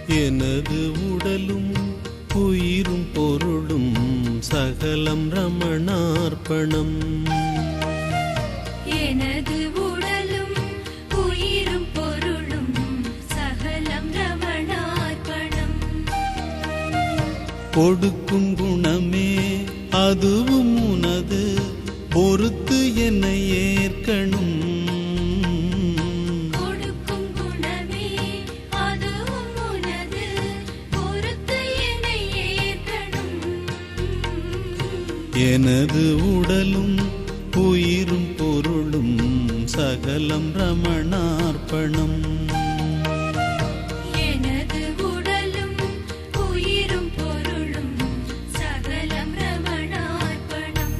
எனது உடலும் உயிரும் பொருளும் சகலம் ரமணார்ப்பணம். எனது உடலும் உயிரும் பொருளும் சகலம் ரமணார்ப்பணம். கொடுக்கும் குணமே அதுவும் உனது, பொறுத்து என்னை ஏற்கணும். எனது உடலும் உயிரும் பொருளும் சகலம் ரமணார்ப்பணம். எனது உடலும் உயிரும் பொருளும் சகலம் ரமணார்ப்பணம்.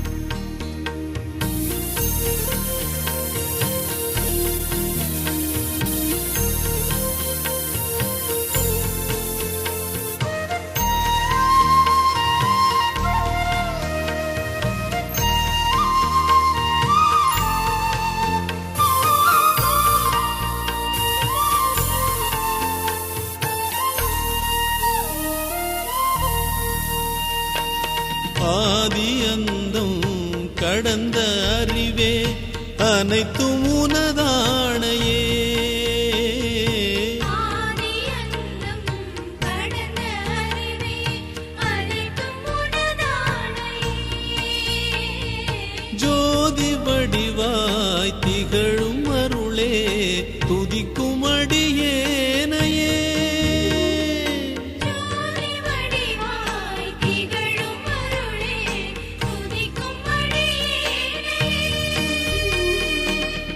ஆதி அந்தம் கடந்த அறிவே அனைத்தும் உனதானையே. ஆதி அந்தம் கடந்த அறிவே அனைத்தும் உனதானையே. ஜோதி வடிவாய் திகழும் அருளே துதிக்கும் அடியேனையே.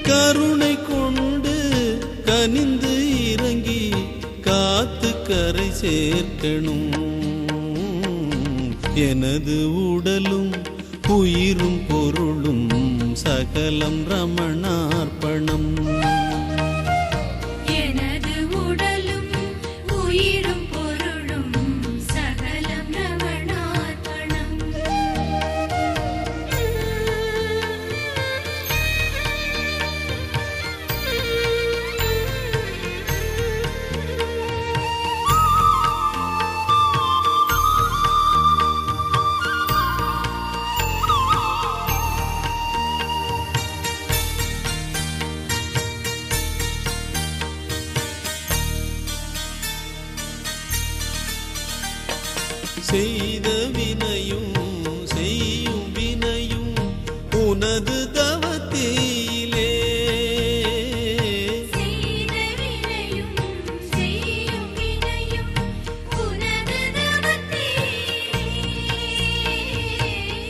கருணை கொண்டு கனிந்து இறங்கி காத்து கரை சேர்க்கணும். எனது உடலும் உயிரும் பொருளும் சகலம் ரமணார்ப்பணம். எனது உடலும் உயிரும் பொருளும் சகலம் ரமணார்ப்பணம். செய்த வினையும் செய்யும் வினையும் உனது தவத்திலே. செய்த வினையும் செய்யும் வினையும் உனது தவத்திலே.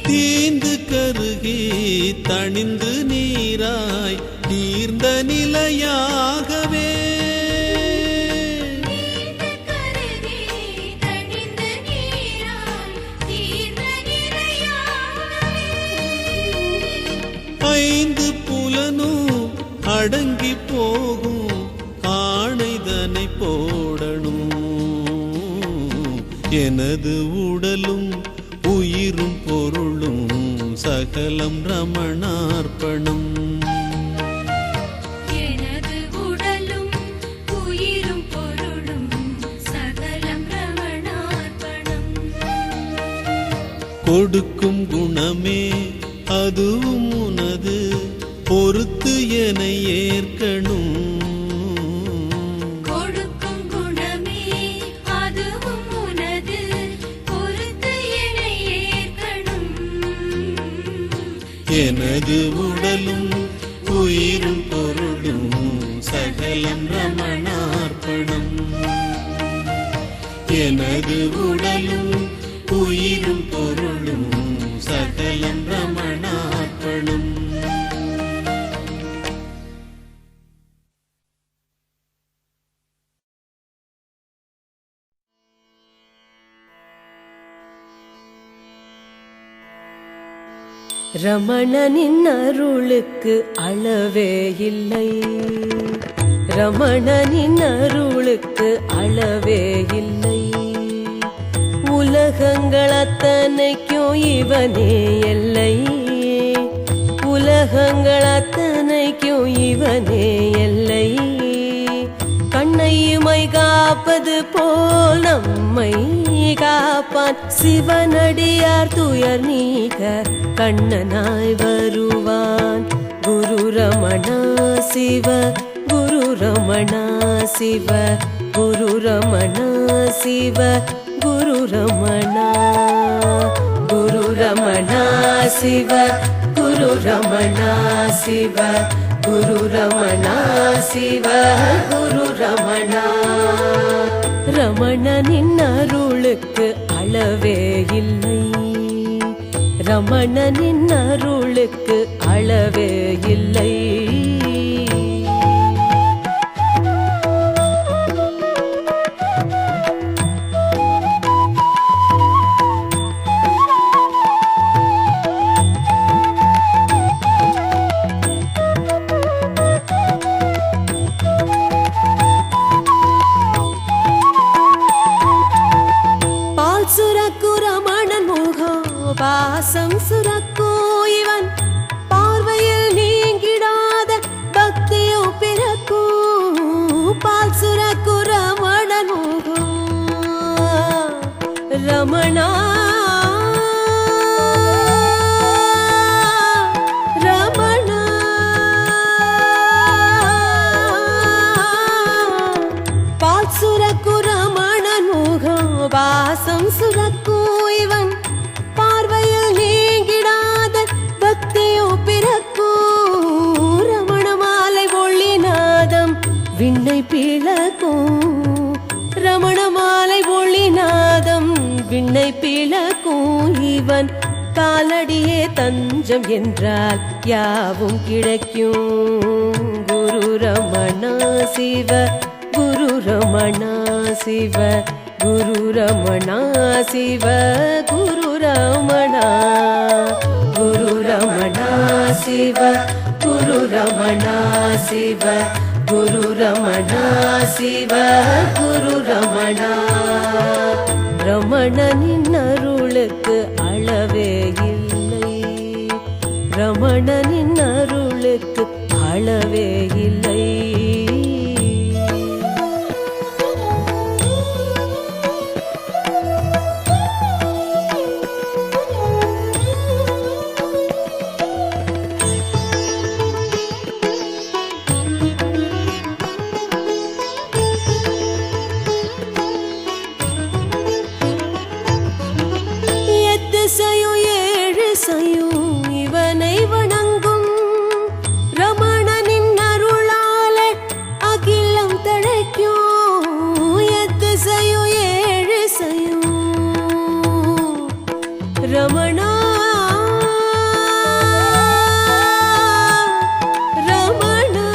தீந்து கருகி தணிந்து நீராய் தீர்ந்த நிலையாகவே. ஐந்து புலனும் அடங்கி போகும் ஆணைதனை போடணும். எனது உடலும் உயிரும் பொருளும் சகலம் ரமணார்ப்பணம். எனது உடலும் உயிரும் பொருளும் சகலம் ரமணார்ப்பணம். கொடுக்கும் குணமே அதுவும் உனது, பொறுத்து என்னை ஏற்கணும். கொடுக்கும் குணமே அதுவும் உனது, பொறுத்து என்னை ஏற்கணும். எனது உடலும் உயிரும் பொருளும் சகலம் ரமணார்ப்பணம். எனது உடலும் உயிரும் பொருளும் சகலம் ரமணார்ப்பணம். ரமணனின் அருளுக்கு அளவே இல்லை. ரமணனின் அருளுக்கு அளவே இல்லை. உலகங்கள் அத்தனைக்கும் இவனே எல்லை. உலகங்கள் அத்தனைக்கும் இவனே எல்லை. கண்ணையுமை காப்ப காப்பது போல் நம்மை காப்பான். சிவனடியார் துயர் நீக்க கண்ணனாய் வருவான். குரு ரமணா சிவ குரு ரமணா சிவ குரு ரமணா சிவ குரு ரமணா. குரு ரமணா சிவ குரு ரமணா சிவ குரு ரமணா சிவ குரு ரமணா. ரமணனின் அருளுக்கு அளவே இல்லை. ரமணனின் அருளுக்கு அளவே இல்லை. பாசம் சுரக்கும் இவன் பார்வையில் நீங்கிடாத பக்தியோ பிறக்கும். பால் சுரக்கு ரமணன் முகம் ரமணா ரமணா. பால் சுரக்கு ரமணன் முகம் பாசம் சுரக்கும் இவன் நீங்கிடாத பக்தியோ பிறக்கும். ரமண மாலை ஒளிநாதம் விண்ணை பிளக்கும். ரமண மாலை ஒளிநாதம் விண்ணை பிளக்கும். இவன் காலடியே தஞ்சம் என்றால் யாவும் கிடைக்கும். குரு ரமணா சிவ குரு ரமணா சிவ குரு ரமணா சிவ குரு ரமணா. குரு ரமணா சிவ குரு ரமணா சிவ குரு ரமணா சிவ குரு ரமணா. ரமணனின் அருளுக்கு அளவே இல்லை. ரமணனின் அருளுக்கு அளவே இல்லை. இவனை வணங்கும் ரமணனின் அருளாலே அகிலம் தழைக்கும். எத்திசையும் ஏழு செய்யும் ரமணா ரமணா.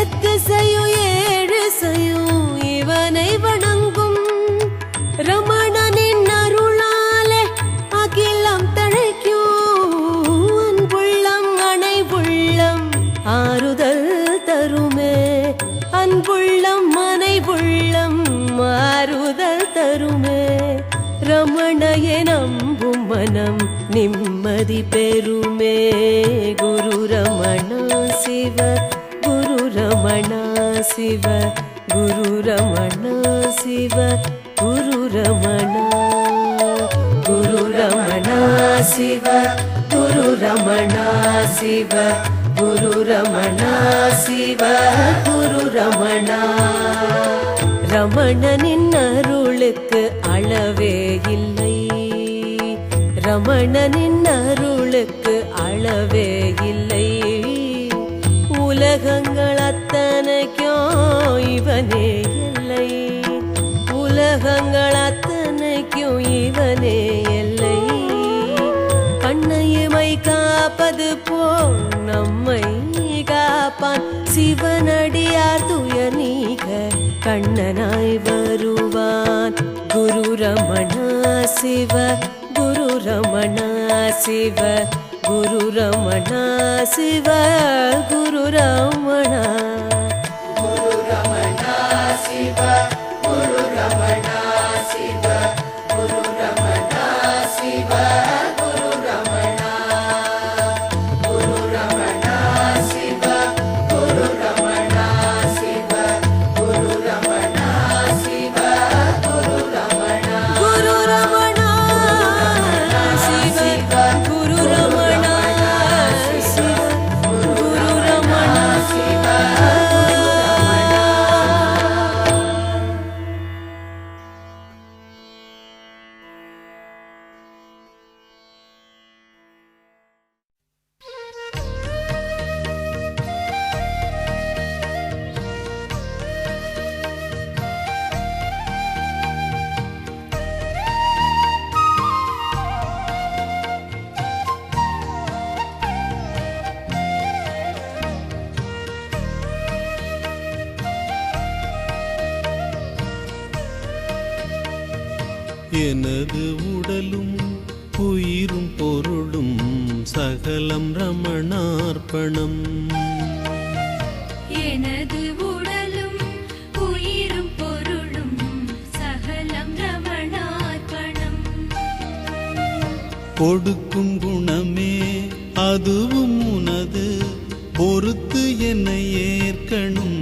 எத்திசையும் ஏழு செய்யும் இவனை வணங்கும் ரமணனின் அருளாலே அகிலம் தழைக்கும். அன்புள்ளம் அணைவுள்ளம் ஆறுதல் தருமே. அன்புள்ளம் அணைவுள்ளம் ஆறுதல் தருமே. ரமணையை நம்பும் மனம் நிம்மதி பெறுமே. குரு ரமணா சிவ குரு ரமணா சிவ குரு ரமணா சிவ குரு ரமணா. குரு ரமணா சிவ குரு ரமணா சிவ குரு ரமணா சிவ குரு ரமணா. ரமணனின் அருளுக்கு அளவே இல்லை. ரமணனின் அருளுக்கு அளவே இல்லை. உலகங்கள் அத்தனைக்கும் இவனே இல்லை. உலகங்கள் அத்தனைக்கும் இவனே இல்லை. கண்ணையுமை காப்பது போல் நம்மை காப்பான். சிவனடியார் துயர் நீக்க கண்ணனாய் வருவான். குரு ரமணா சிவ குரு ரமணா சிவ குரு ரமணா சிவ குரு ரமணா. குரு ரமணா சிவ குரு ரமணா சிவ குரு ரமணா சிவ குரு ரமணா. குரு ரமணா சிவ குரு எனது உடலும் உயிரும் பொருளும் சகலம் ரமணார்ப்பணம். எனது உடலும் உயிரும் பொருளும் சகலம் ரமணார்ப்பணம். கொடுக்கும் குணமே அதுவும் உனது, பொறுத்து என்னை ஏற்கணும்.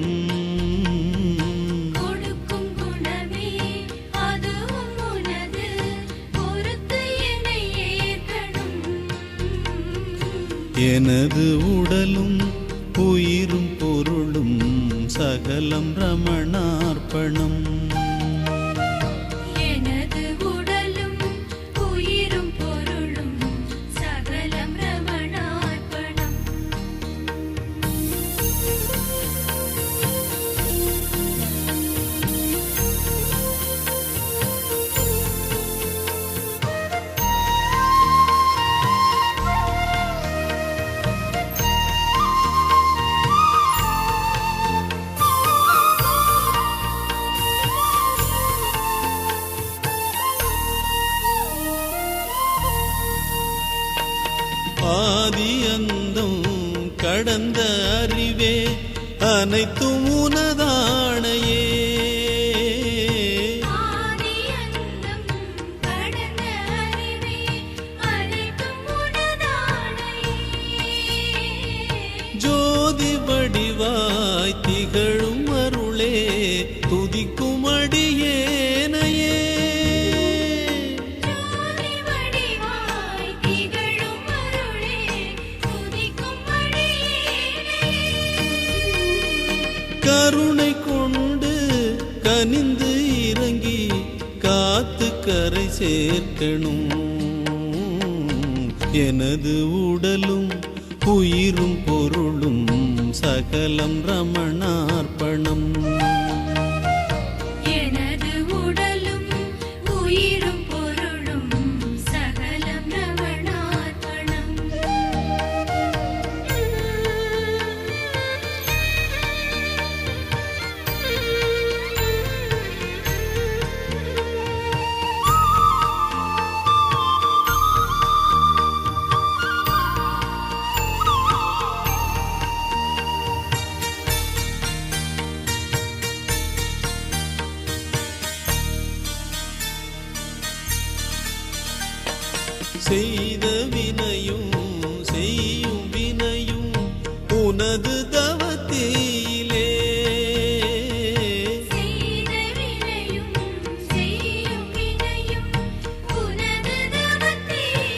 கொடுக்கும் குணமே அதுவும் உனது, பொறுத்து என்னை ஏற்கணும். எனது உடலும் உயிரும் பொருளும் சகலம் ரமணார்ப்பணம். எனது உடலும் உயிரும் பொருளும் சகலம் ரமணார்ப்பணம். ஆதி அந்தம் கடந்த அறிவே அனைத்தும் உனதானையே. ஆதி அந்தம் கடந்த அறிவே அனைத்தும் உனதானையே. ஜோதி வடிவாய் திகழும் அருளே துதிக்கும் அடியேனையே. ஜோதி வடிவாய் திகழும் அருளே துதிக்கும் அடியேனையே. கருணை கொண்டு கனிந்து இறங்கி காத்து கரை சேர்க்கணும். எனது உடலும் உயிரும் பொருளும் சகலம் ரமணார்ப்பணம். எனது உடலும் உயிரும் பொருளும் சகலம் ரமணார்ப்பணம். செய்த வினையும் செய்யும் வினையும் உனது தவத்திலே. செய்த வினையும் செய்யும் வினையும் உனது தவத்திலே.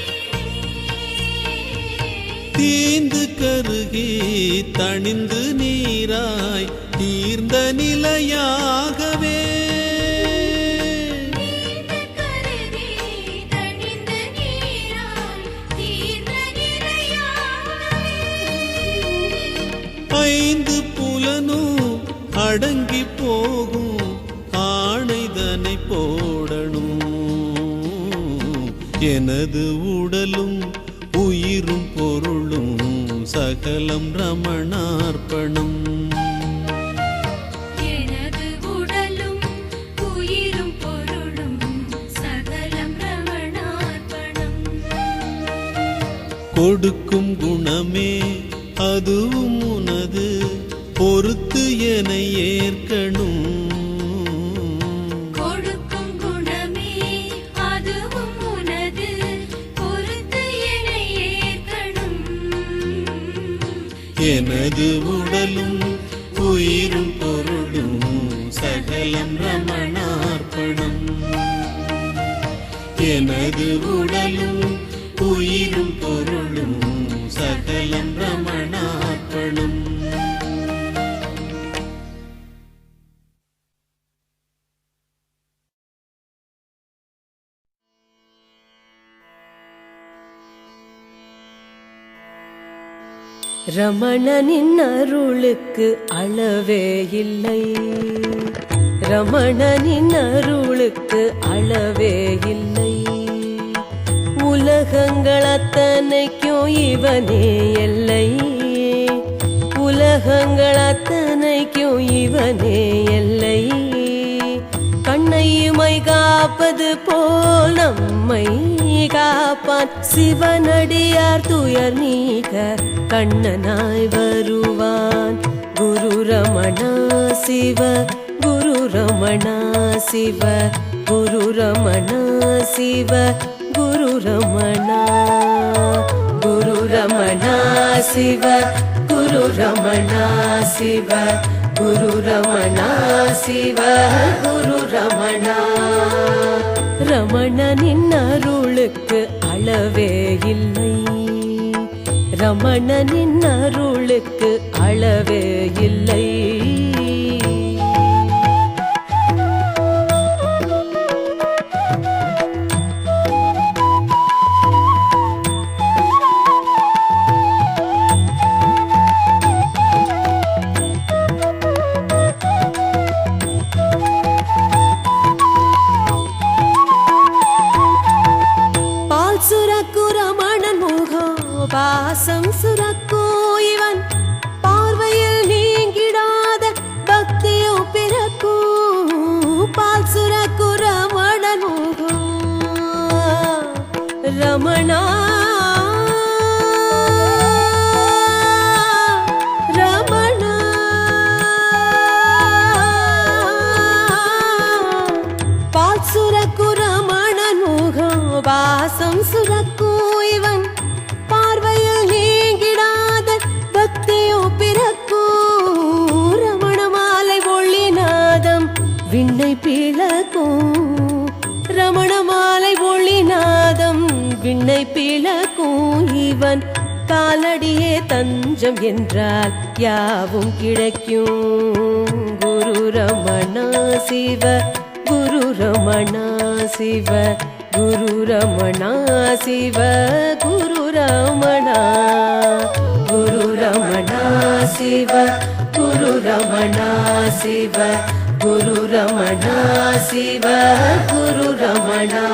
தீந்து கருகி தணிந்து நீராய் தீர்ந்த நிலையாகவே. தீர்ந்த கருகி தணிந்து நீராய் தீர்ந்த நிலையாகவே. ஐந்து புலனும் அடங்கி போகும் ஆணைதனை போடணும். எனது உடலும் உயிரும் பொருளும் சகலம் ரமணார்ப்பணம். எனது உடலும் உயிரும் பொருளும் சகலம் ரமணார்ப்பணம். கொடுக்கும் குணமே அதுவும் உனது, பொறுத்து என்னை ஏற்கணும். கொடுக்கும் குணமே அதுவும் உனது, பொறுத்து என்னை ஏற்கணும். எனது உடலும் உயிரும் பொருளும் சகலம் ரமணார்ப்பணம். எனது உடலும் உயிரும் பொருளும் சகலம் ரமணார்ப்பணம். ரமணனின் அருளுக்கு அளவே இல்லை. ரமணனின் அருளுக்கு அளவே இல்லை. உலகங்கள் அத்தனைக்கும் இவனே எல்லை. உலகங்கள் அத்தனைக்கும் இவனே எல்லை. கண்ணையுமை காப்பது போல் நம்மை காப்பான். சிவனடியார் துயர் நீக்க கண்ணனாய் வருவான். குரு ரமணா சிவ குரு ரமணா சிவ குரு ரமணா சிவ குரு ரமணா. குரு ரமணா சிவ குரு ரமணா சிவ குரு ரமணா சிவ குரு ரமணா. ரமணனின் அருளுக்கு அளவே இல்லை. ரமணனின் அருளுக்கு அளவே இல்லை. பாசம் சுரக்கும் இவன் பார்வையில் நீங்கிடாத பக்தியோ பிறக்கும். பால் சுரக்கு ரமணன் ரமணா ரமணா. பால் சுரக்கு ரமணன் முகம் வாசம் சுரக்கும் இவன் நீங்கிடாத பக்தியோ பிறக்கும். ரமண மாலை ஒளிநாதம் விண்ணை பிளக்கும். ரமண மாலை ஒளிநாதம் விண்ணை பிளக்கும். இவன் காலடியே தஞ்சம் என்றால் யாவும் கிடைக்கும். குரு ரமணா சிவ குரு ரமணா சிவ குரு ரமணா சிவ குரு ரமணா. குரு ரமணா சிவ குரு ரமணா சிவ குரு ரமணா சிவ குரு ரமணா.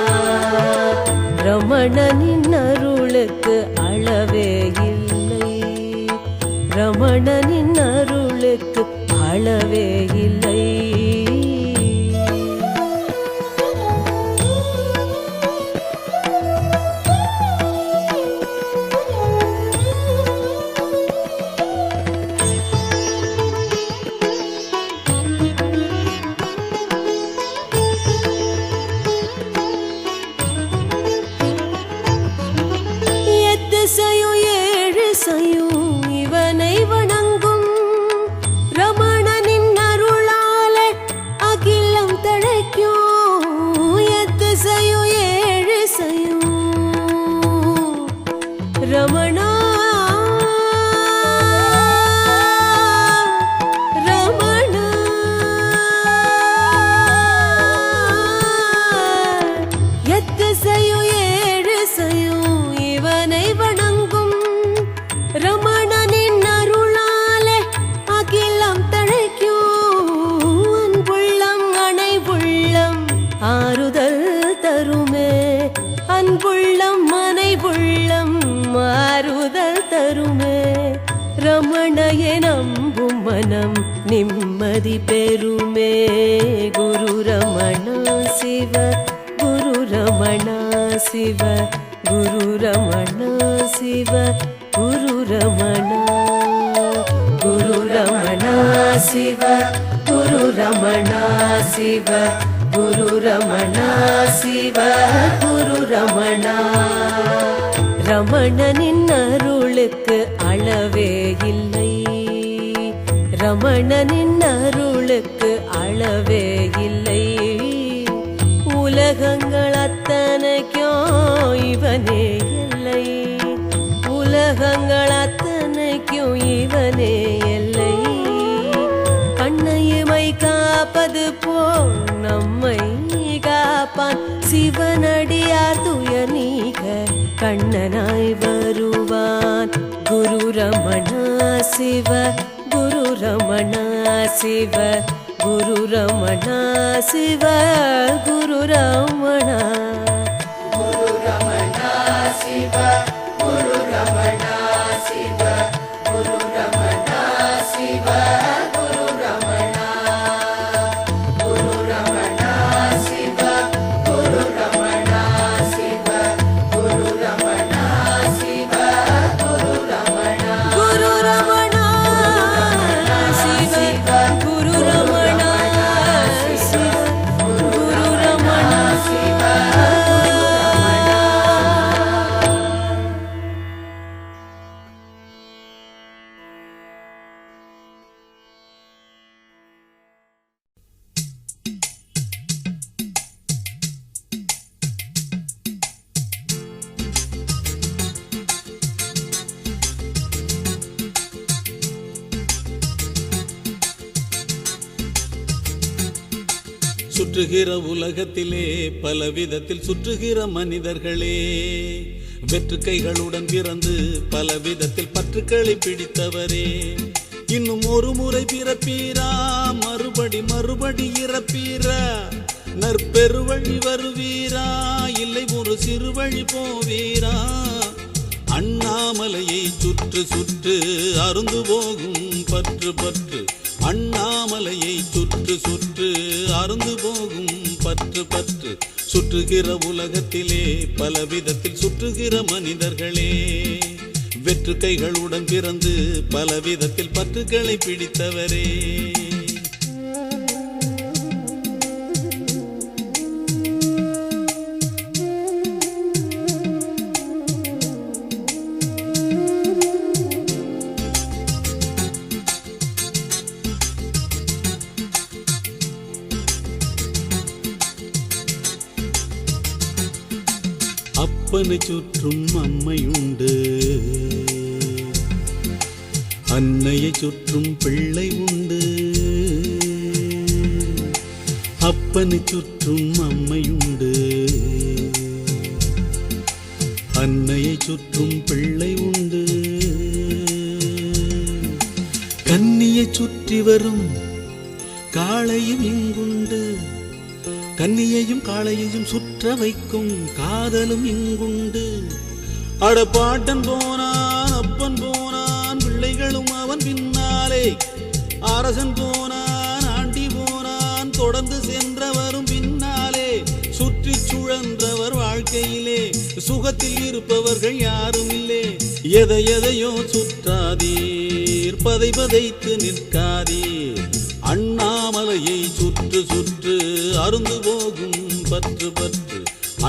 ரமணனின் அருளுக்கு அளவே இல்லை. ரமணனின் அருளுக்கு அளவே இல்லை. இவனை வணங்கும் ரமணனின் அருளாலே அகிலம் தழைக்கும். எத்திசையும் ஏழு செய்யும் ரமணா ரமணா. எத்திசையும் ஏழு செய்யும் இவனை வணங்கும் ரமணனின் அருளாலே அகிலம் தழைக்கும். அன்புள்ளம் அணைவுள்ளம் ஆறுதல் தருமே. அன்புள்ளம் அணைவுள்ளம் ஆறுதல் தருமே. ரமணையை நம்பும் மனம் நிம்மதி பெறுமே. குரு ரமணா சிவ குரு ரமணா சிவ குரு ரமணா சிவ குரு ரமணா. குரு ரமணா சிவ குரு ரமணா சிவ குரு ரமணா சிவ குரு ரமணா. ரமணனின் அருளுக்கு அளவே இல்லை. ரமணனின் அருளுக்கு அளவே இல்லை. உலகங்கள் அத்தனைக்கும் இவனே இல்லை. உலகங்கள் அத்தனைக்கும் இவனே எல்லை. கண்ணையுமை காப்பது போல் நம்மை காப்பான். சிவனடியார் துயர் நீக்க கண்ணனாய் வருவான். குரு ரமணா சிவ குரு ரமணா சிவ குரு ரமணா சிவ குரு ரமணா. குரு ரமணா சிவ குரு ரமணா சிவ குரு ரமணா சிவ குரு ரமணா. குரு ரமணா சிவ சுற்றுகிற உலகத்திலே பலவிதத்தில் சுற்றுகிற மனிதர்களே, வெற்று கைகளுடன் பிறந்து பலவிதத்தில் பற்றுக்களை பிடித்தவரே, இன்னும் ஒரு முறை பிறப்பீரா, மறுபடி இறப்பீரா, நற்பெருவழி வருவீரா, இல்லை ஒரு சிறு வழி போவீரா? அண்ணாமலையை சுற்று சுற்று அருந்து போகும் பற்று, அண்ணாமலையை சுற்று சுற்று அருந்து போகும் பற்று, சுற்றுகிற உலகத்திலே பலவிதத்தில் சுற்றுகிற மனிதர்களே, வெற்று கைகளுடன் பிறந்து பலவிதத்தில் பற்றுக்களை பிடித்தவரே. அப்பனை சுற்றும் அம்மையுண்டு, அன்னையை சுற்றும் பிள்ளை உண்டு. அப்பனை சுற்றும் அம்மையுண்டு, அன்னையை சுற்றும் பிள்ளை உண்டு. கன்னியை சுற்றி வரும் காளையும் இங்குண்டு, கன்னியையும் காளையையும் சுற்ற வைக்கும் காதலும் இங்குண்டு. அடப்பாட்டன் போனான், அப்பன் போனான், பிள்ளைகளும் அவன் பின்னாலே, அரசன் போனான், ஆண்டி போனான், தொடர்ந்து சென்றவரும் பின்னாலே. சுற்றி சுழன்றவர் வாழ்க்கையிலே சுகத்தில் இருப்பவர்கள் யாரும் இல்லை. எதையோ சுற்றாதீர், பதைத்து நிற்காதீர். அண்ணாமலையை சுற்று சுற்று அருந்து போகும் பற்று,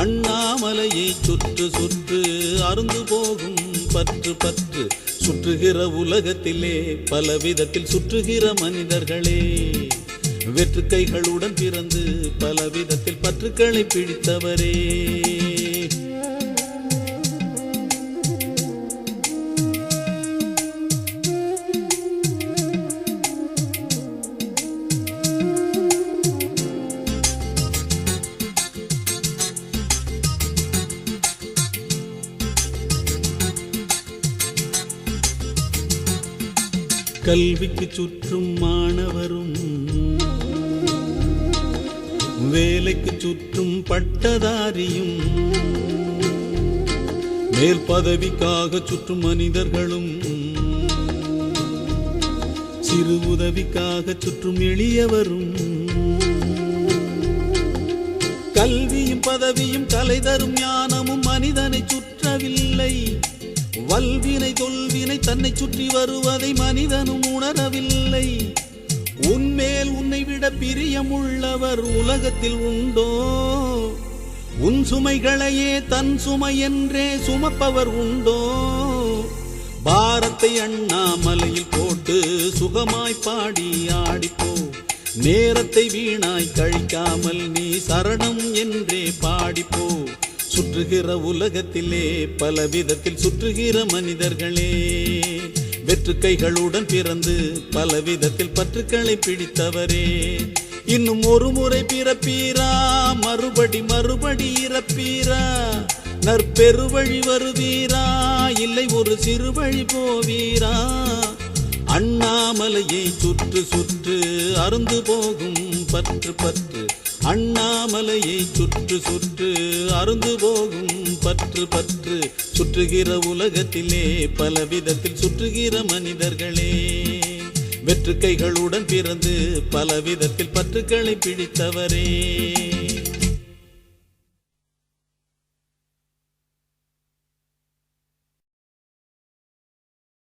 அண்ணாமலையை சுற்று சுற்று அருந்து போகும் பற்று, சுற்றுகிற உலகத்திலே பலவிதத்தில் சுற்றுகிற மனிதர்களே, வெற்று கைகளுடன் பிறந்து பலவிதத்தில் பற்றுக்களை பிடித்தவரே. கல்விக்கு சுற்றும் மாணவரும், வேலைக்கு சுற்றும் பட்டதாரியும், மேல் பதவிக்காக சுற்றும் மனிதர்களும், சிறு உதவிக்காக சுற்றும் எளியவரும். கல்வியும் பதவியும் கலை தரும் ஞானமும் மனிதனை சுற்றவில்லை. வல்வினை தொல்வினை தன்னை சுற்றி வருவதை மனிதனும் உணரவில்லை. உன்மேல் உன்னை விட பிரியமுள்ளவர் உலகத்தில் உண்டோ? உன் சுமைகளையே தன் சுமை என்றே சுமப்பவர் உண்டோ? பாரத்தை அண்ணாமலையில் போட்டு சுகமாய் பாடி ஆடிப்போ. நேரத்தை வீணாய் கழிக்காமல் நீ சரணம் என்றே பாடிப்போ. சுற்றுகிற உலகத்திலே பலவிதத்தில் சுற்றுகிற மனிதர்களே, வெற்று கைகளுடன் பிறந்து பலவிதத்தில் பற்றுக்களை பிடித்தவரே, இன்னும் ஒரு முறை பிறப்பீரா, மறுபடி இறப்பீரா, நற்பெருவழி வருவீரா, இல்லை ஒரு சிறு வழி போவீரா? அண்ணாமலையை சுற்று சுற்று அருந்து போகும் பற்று, அண்ணாமலையை சுற்று சுற்று அருந்து போகும் பற்று, சுற்றுகிற உலகத்திலே பலவிதத்தில் சுற்றுகிற மனிதர்களே, வெற்று கைகளுடன் பிறந்து பலவிதத்தில் பற்றுக்களை பிடித்தவரே.